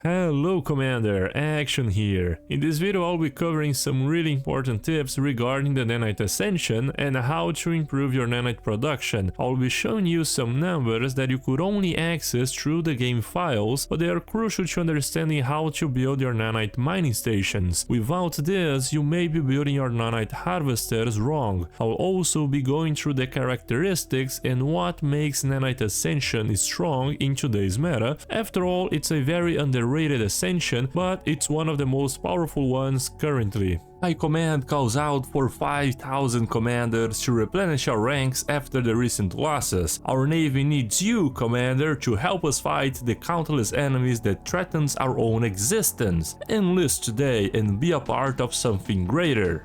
Hello Commander, Action here. In this video I'll be covering some really important tips regarding the Nanite Ascension and how to improve your Nanite production. I'll be showing you some numbers that you could only access through the game files, but they are crucial to understanding how to build your Nanite mining stations. Without this, you may be building your Nanite harvesters wrong. I'll also be going through the characteristics and what makes Nanite Ascension strong in today's meta. After all, it's a very underrated Ascension, but it's one of the most powerful ones currently. My command calls out for 5,000 commanders to replenish our ranks after the recent losses. Our navy needs you, commander, to help us fight the countless enemies that threatens our own existence. Enlist today and be a part of something greater.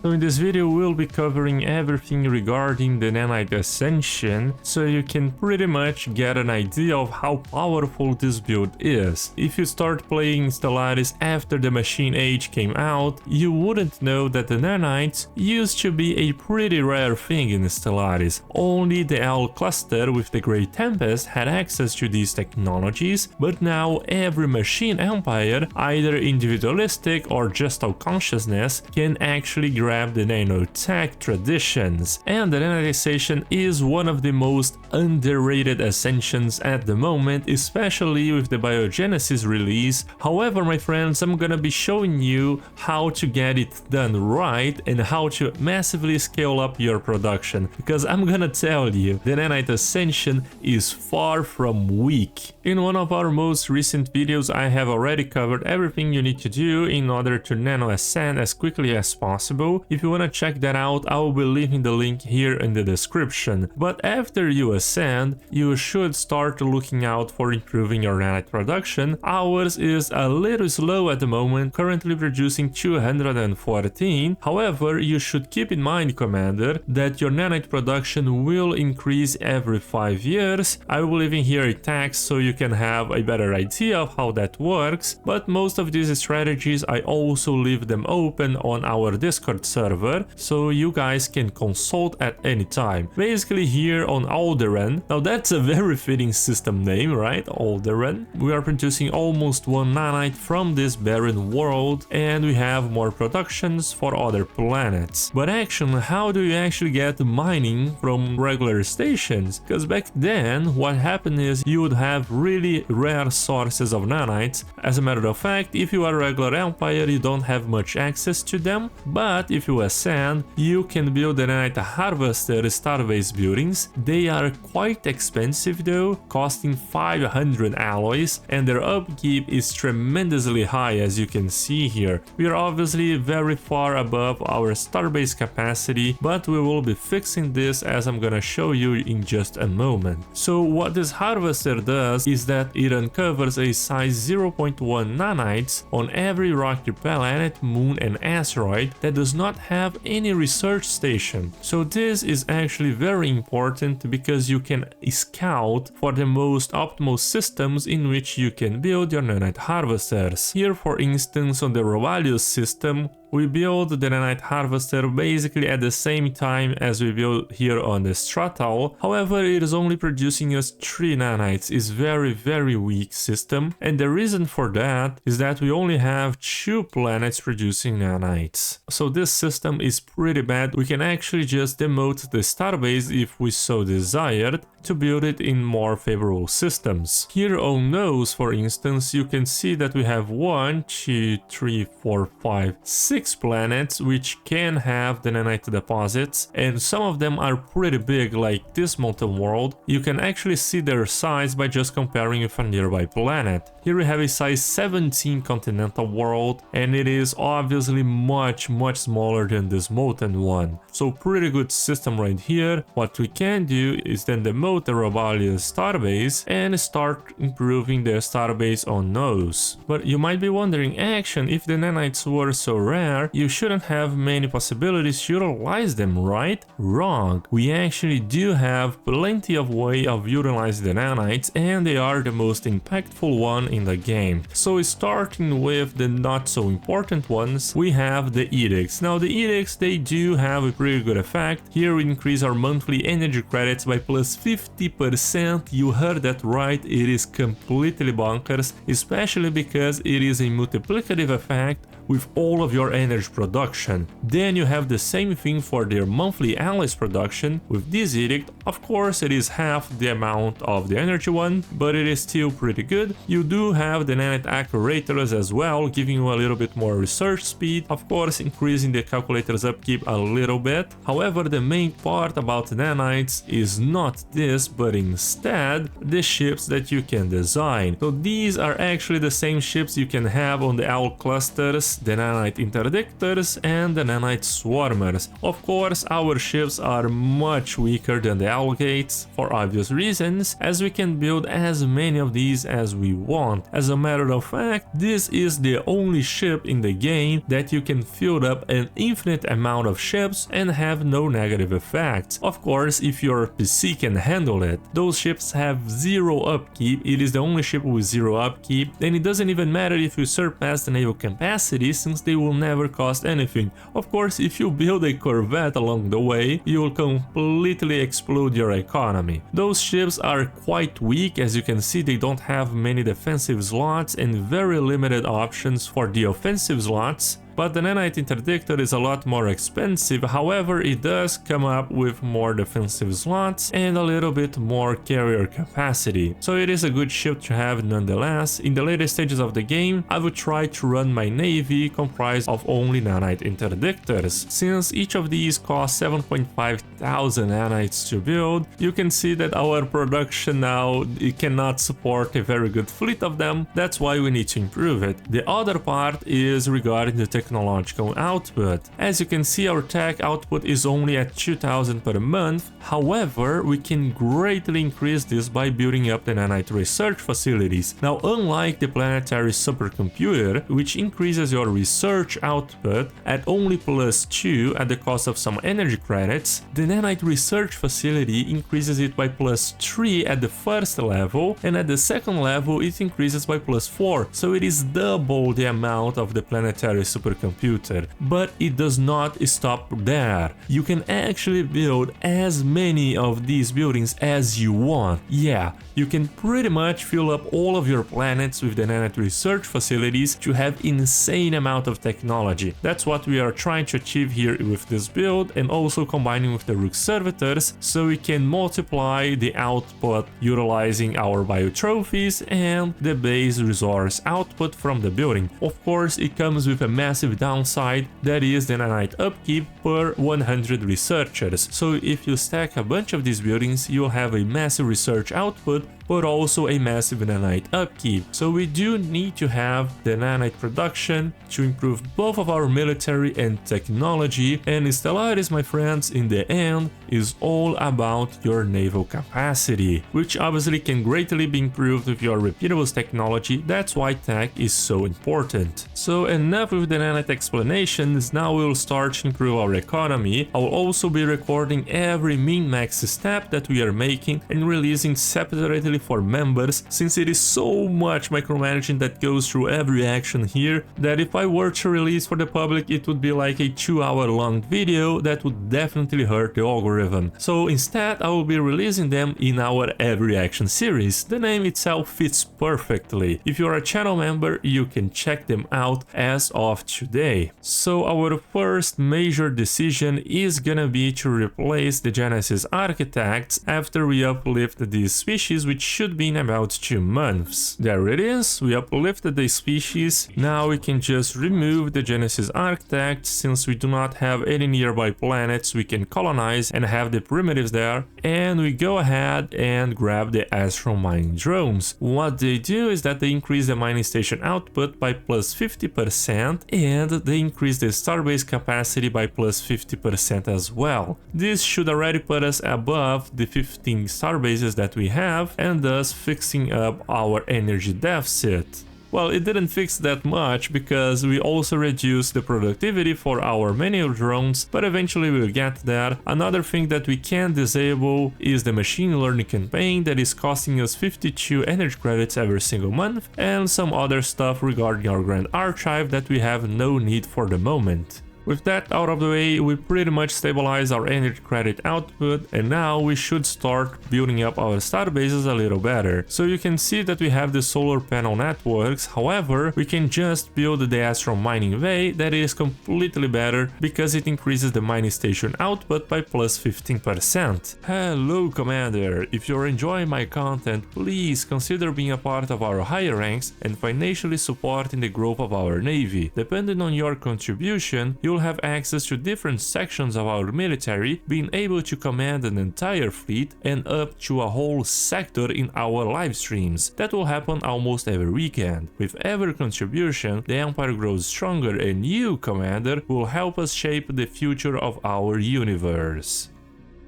So in this video we'll be covering everything regarding the Nanite Ascension, so you can pretty much get an idea of how powerful this build is. If you start playing Stellaris after the Machine Age came out, you wouldn't know that the Nanites used to be a pretty rare thing in Stellaris. Only the L cluster with the Great Tempest had access to these technologies, but now every machine empire, either individualistic or just of consciousness, can actually grab the nanotech traditions, and the nanitization is one of the most underrated ascensions at the moment, especially with the biogenesis release. However, my friends, I'm gonna be showing you how to get it done right and how to massively scale up your production, because I'm gonna tell you, the Nanite Ascension is far from weak. In one of our most recent videos I have already covered everything you need to do in order to nano ascend as quickly as possible. If you wanna check that out, I will be leaving the link here in the description. But after you ascend, you should start looking out for improving your nanite production. Ours is a little slow at the moment, currently producing 214. However, you should keep in mind, Commander, that your nanite production will increase every 5 years. I will leave in here a text so you can have a better idea of how that works, but most of these strategies I also leave them open on our Discord server, so you guys can consult at any time. Basically here on Alderaan, now that's a very fitting system name, right? Alderaan. We are producing almost 1 nanite from this barren world, and we have more productions for other planets. But actually, how do you actually get mining from regular stations? Because back then what happened is you would have really rare sources of nanites. As a matter of fact, if you are a regular empire you don't have much access to them, but if you ascend, you can build the Nanite Harvester Starbase buildings. They are quite expensive though, costing 500 alloys, and their upkeep is tremendously high, as you can see here. We are obviously very far above our Starbase capacity, but we will be fixing this, as I'm gonna show you in just a moment. So what this harvester does is that it uncovers a size 0.1 nanites on every rocky planet, moon and asteroid that does not have any research station. So this is actually very important because you can scout for the most optimal systems in which you can build your nanite harvesters. Here, for instance, on the Rovalius system, we build the Nanite Harvester basically at the same time as we build here on the Stratal. However, it is only producing us 3 nanites. It's very weak system, and the reason for that is that we only have 2 planets producing nanites. So this system is pretty bad. We can actually just demote the Starbase if we so desired to build it in more favorable systems. Here on Nose, for instance, you can see that we have 1, 2, 3, 4, 5, 6 planets which can have the nanite deposits, and some of them are pretty big, like this mountain world. You can actually see their size by just comparing with a nearby planet. Here we have a size 17 continental world, and it is obviously much smaller than this molten one. So pretty good system right here. What we can do is then demote the Rovalius Starbase and start improving the Starbase on Nose. But you might be wondering, Action, if the nanites were so rare, there, you shouldn't have many possibilities to utilize them, right? Wrong. We actually do have plenty of way of utilizing the nanites, and they are the most impactful one in the game. So starting with the not so important ones, we have the edicts. Now the edicts, they do have a pretty good effect. Here we increase our monthly energy credits by plus 50%. You heard that right, it is completely bonkers, especially because it is a multiplicative effect with all of your energy production. Then you have the same thing for their monthly alloys production. With this edict, of course it is half the amount of the energy one, but it is still pretty good. You do have the nanite accurators as well, giving you a little bit more research speed, of course increasing the calculator's upkeep a little bit. However, the main part about nanites is not this, but instead the ships that you can design. So these are actually the same ships you can have on the owl clusters, the nanite interdictors and the nanite swarmers. Of course, our ships are much weaker than the owl gates for obvious reasons, as we can build as many of these as we want. As a matter of fact, this is the only ship in the game that you can fill up an infinite amount of ships and have no negative effects. Of course, if your PC can handle it. Those ships have zero upkeep, it is the only ship with zero upkeep, and it doesn't even matter if you surpass the naval capacity, since they will never cost anything. Of course, if you build a corvette along the way, you will completely explode your economy. Those ships are quite weak, as you can see. They don't have many defensive slots and very limited options for the offensive slots. But the nanite interdictor is a lot more expensive. However, it does come up with more defensive slots and a little bit more carrier capacity. So it is a good ship to have nonetheless. In the later stages of the game, I would try to run my navy comprised of only nanite interdictors. Since each of these costs 7.5 thousand nanites to build, you can see that our production now it cannot support a very good fleet of them. That's why we need to improve it. The other part is regarding the technological output. As you can see, our tech output is only at 2000 per month. However, we can greatly increase this by building up the nanite research facilities. Now, unlike the planetary supercomputer, which increases your research output at only +2 at the cost of some energy credits, the nanite research facility increases it by +3 at the first level, and at the second level it increases by +4, so it is double the amount of the planetary supercomputer. But it does not stop there. You can actually build as many of these buildings as you want. Yeah, you can pretty much fill up all of your planets with the nanite research facilities to have insane amount of technology. That's what we are trying to achieve here with this build, and also combining with the rook servitors, so we can multiply the output utilizing our bio trophies and the base resource output from the building. Of course, it comes with a massive downside, that is the nanite upkeep per 100 researchers. So if you stack a bunch of these buildings, you'll have a massive research output, but also a massive nanite upkeep. So we do need to have the nanite production to improve both of our military and technology, and Stellaris, my friends, in the end is all about your naval capacity, which obviously can greatly be improved with your repeatables technology. That's why tech is so important. So enough with the nanite explanations, now we'll start to improve our economy. I will also be recording every min-max step that we are making and releasing separately for members, since it is so much micromanaging that goes through every action here that if I were to release for the public, it would be like a 2-hour long video that would definitely hurt the algorithm. So instead, I will be releasing them in our every action series. The name itself fits perfectly. If you are a channel member, you can check them out as of today. So our first major decision is gonna be to replace the Genesis architects after we uplift these species, which should be in about 2 months. There it is, we uplifted the species. Now we can just remove the Genesis architects, since we do not have any nearby planets we can colonize and have the primitives there, and we go ahead and grab the astral mining drones. What they do is that they increase the mining station output by +50%, and they increase the starbase capacity by +50% as well. This should already put us above the 15 starbases that we have, and thus fixing up our energy deficit. Well, it didn't fix that much because we also reduced the productivity for our manual drones, but eventually we'll get there. Another thing that we can disable is the machine learning campaign that is costing us 52 energy credits every single month, and some other stuff regarding our Grand Archive that we have no need for the moment. With that out of the way, we pretty much stabilize our energy credit output, and now we should start building up our starbases a little better. So you can see that we have the solar panel networks, however, we can just build the astral mining bay that is completely better because it increases the mining station output by plus 15%. Hello Commander, if you're enjoying my content, please consider being a part of our higher ranks and financially supporting the growth of our navy. Depending on your contribution, you'll have access to different sections of our military, being able to command an entire fleet and up to a whole sector in our live streams. That will happen almost every weekend. With every contribution, the Empire grows stronger, and you, Commander, will help us shape the future of our universe.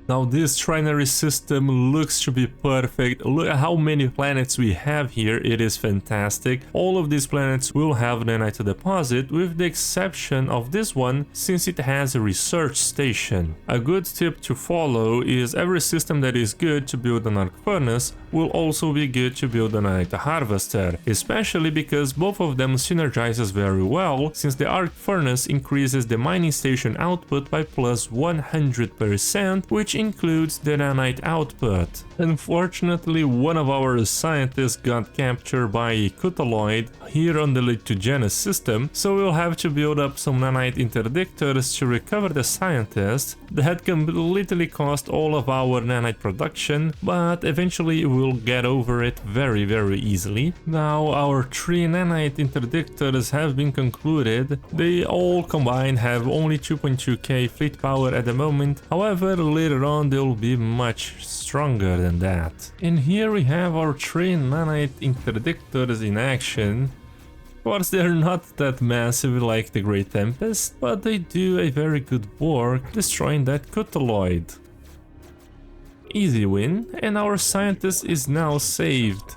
Now this Trinary System looks to be perfect. Look at how many planets we have here, it is fantastic. All of these planets will have nanite deposit with the exception of this one since it has a research station. A good tip to follow is every system that is good to build an arc furnace will also be good to build a nanite harvester, especially because both of them synergizes very well since the arc furnace increases the mining station output by plus 100%, which includes the nanite output. Unfortunately, one of our scientists got captured by a Cthulhuid here on the Epigenic System, so we'll have to build up some nanite interdictors to recover the scientist. That completely cost all of our nanite production, but eventually we'll get over it very easily. Now our 3 nanite interdictors have been concluded. They all combined have only 2.2k fleet power at the moment, however later on they'll be much stronger than that. And here we have our 3 nanite interdictors in action. Of course, they're not that massive like the Great Tempest, but they do a very good work destroying that Cthulhuid. Easy win, and our scientist is now saved.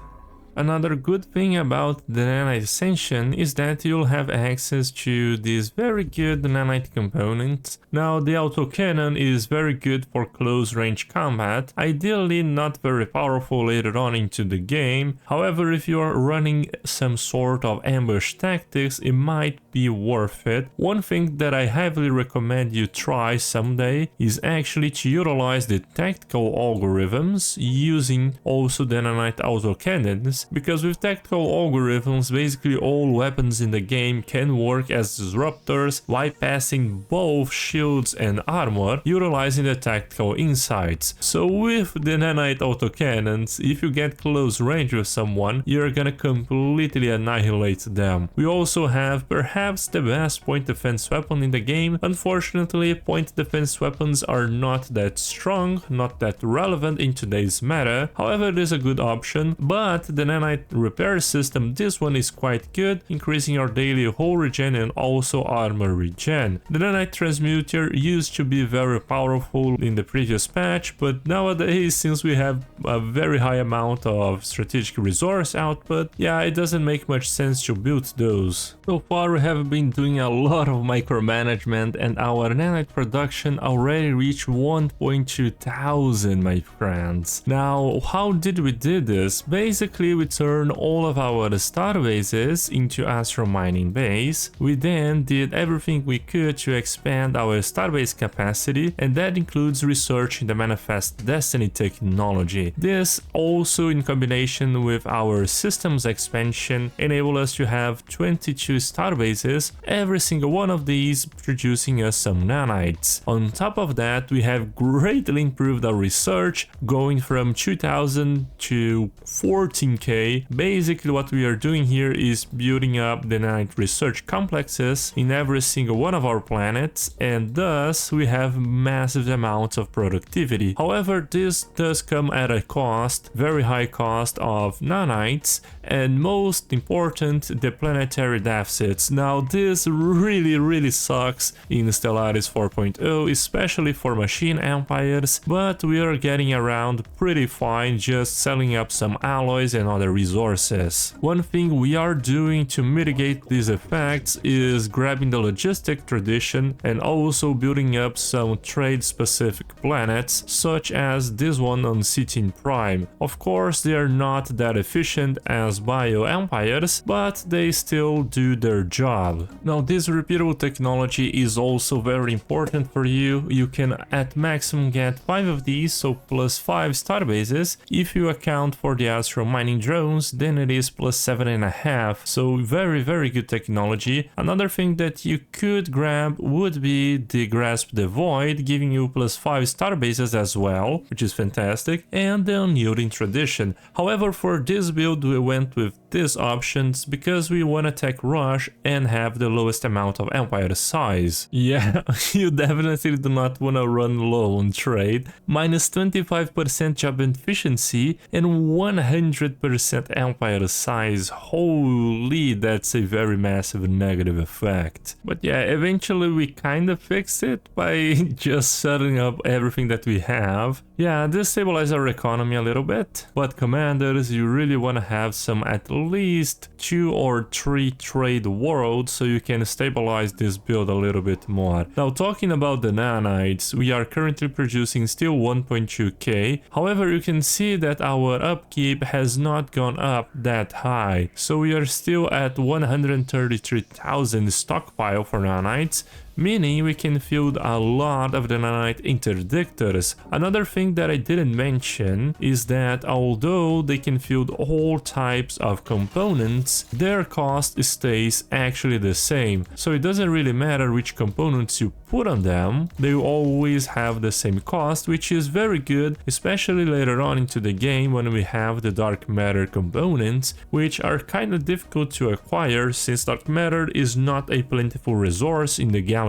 Another good thing about the Nanite Ascension is that you'll have access to these very good nanite components. Now the autocannon is very good for close range combat, ideally not very powerful later on into the game. However, if you are running some sort of ambush tactics, it might be worth it. One thing that I heavily recommend you try someday is actually to utilize the tactical algorithms using also the nanite autocannons, because with tactical algorithms basically all weapons in the game can work as disruptors bypassing both shields and armor, utilizing the tactical insights. So with the nanite autocannons, if you get close range with someone, you're gonna completely annihilate them. We also have perhaps the best point defense weapon in the game. Unfortunately, point defense weapons are not that strong, not that relevant in today's meta. However, it is a good option, but the nanite repair system, this one is quite good, increasing our daily hull regen and also armor regen. The nanite transmuter used to be very powerful in the previous patch, but nowadays, since we have a very high amount of strategic resource output, yeah, it doesn't make much sense to build those. So far we have been doing a lot of micromanagement and our nanite production already reached 1.2 thousand, my friends. Now, how did we do this? Basically, we turned all of our starbases into astral mining bays. We then did everything we could to expand our starbase capacity, and that includes researching the Manifest Destiny technology. This also, in combination with our systems expansion, enable us to have 22 starbases, every single one of these producing us some nanites. On top of that, we have greatly improved our research, going from 2000 to 14k. Basically what we are doing here is building up the nanite research complexes in every single one of our planets, and thus we have massive amounts of productivity. However, this does come at a cost, very high cost of nanites, and most important, the planetary deficits. Now this really sucks in Stellaris 4.0, especially for machine empires, but we are getting around pretty fine just selling up some alloys and other resources. One thing we are doing to mitigate these effects is grabbing the logistic tradition and also building up some trade specific planets, such as this one on Citin Prime. Of course, they are not that efficient as bio empires, but they still do their job. Now this repeatable technology is also very important for you. You can at maximum get 5 of these, so plus 5 starbases. If you account for the astral mining drones, then it is plus 7.5, so very good technology. Another thing that you could grab would be the Grasp the Void, giving you plus 5 starbases as well, which is fantastic, and the Unyielding Tradition. However, for this build we went with these options because we want to tech rush and have the lowest amount of empire size. Yeah, you definitely do not want to run low on trade. Minus 25% job efficiency and 100% empire size. Holy, that's a very massive negative effect. But yeah, eventually we kind of fixed it by just setting up everything that we have. Yeah, destabilize our economy a little bit, but commanders, you really want to have some at least 2 or 3 trade worlds so you can stabilize this build a little bit more. Now talking about the nanites, we are currently producing still 1.2k. However, you can see that our upkeep has not gone up that high, so we are still at 133,000 stockpile for nanites, meaning we can field a lot of the nanite interdictors. Another thing that I didn't mention is that although they can field all types of components, their cost stays actually the same. So it doesn't really matter which components you put on them, they always have the same cost, which is very good, especially later on into the game when we have the dark matter components, which are kind of difficult to acquire since dark matter is not a plentiful resource in the galaxy.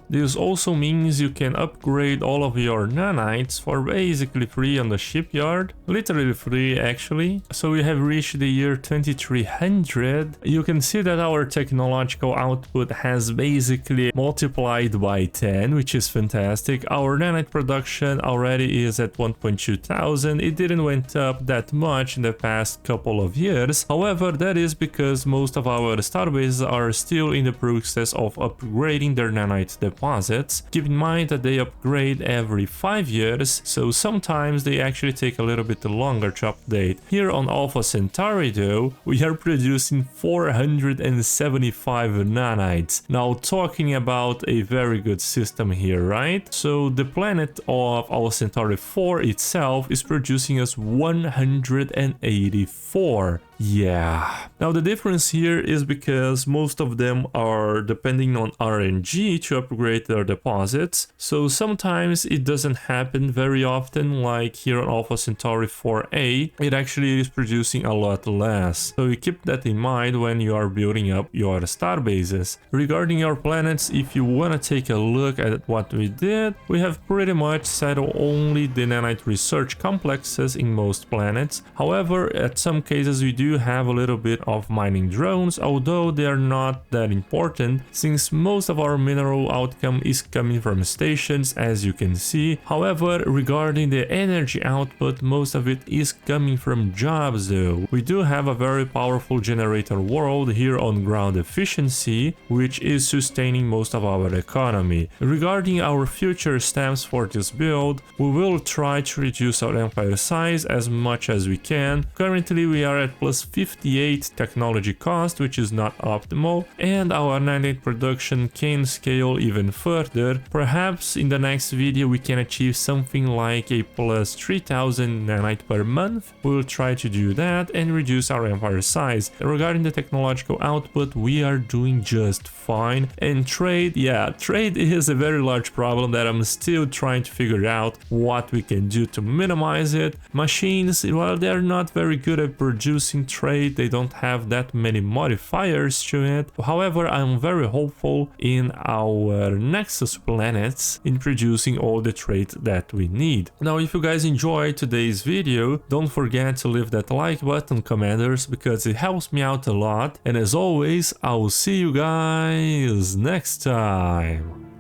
This also means you can upgrade all of your nanites for basically free on the shipyard, literally free actually. So we have reached the year 2300. You can see that our technological output has basically multiplied by 10, which is fantastic. Our nanite production already is at 1.2 thousand. It didn't went up that much in the past couple of years. However, that is because most of our starbases are still in the process of upgrading their nanite deposits. Keep in mind that they upgrade every 5 years, so sometimes they actually take a little bit longer to update. Here on Alpha Centauri though, we are producing 475 nanites. Now talking about a very good system here, right? So the planet of Alpha Centauri 4 itself is producing us 184. Yeah. Now the difference here is because most of them are depending on RNG to upgrade their deposits, so sometimes it doesn't happen very often. Like here on Alpha Centauri 4A, it actually is producing a lot less, so you keep that in mind when you are building up your star bases. Regarding your planets, if you want to take a look at what we did, we have pretty much settled only the nanite research complexes in most planets. However, at some cases we do have a little bit of mining drones, although they are not that important since most of our mineral outcome is coming from stations, as you can see. However, regarding the energy output, most of it is coming from jobs though. We do have a very powerful generator world here on ground efficiency, which is sustaining most of our economy. Regarding our future steps for this build, we will try to reduce our empire size as much as we can. Currently we are at plus 58 technology cost, which is not optimal, and our nanite production can scale even further. Perhaps in the next video we can achieve something like a plus 3000 nanite per month. We'll try to do that and reduce our empire size. Regarding the technological output, we are doing just fine. And trade, yeah, trade is a very large problem that I'm still trying to figure out what we can do to minimize it. Machines, well, they're not very good at producing interesting trait, they don't have that many modifiers to it. However, I'm very hopeful in our Nexus planets in producing all the traits that we need. Now, if you guys enjoyed today's video, don't forget to leave that like button, commanders, because it helps me out a lot. And as always, I will see you guys next time.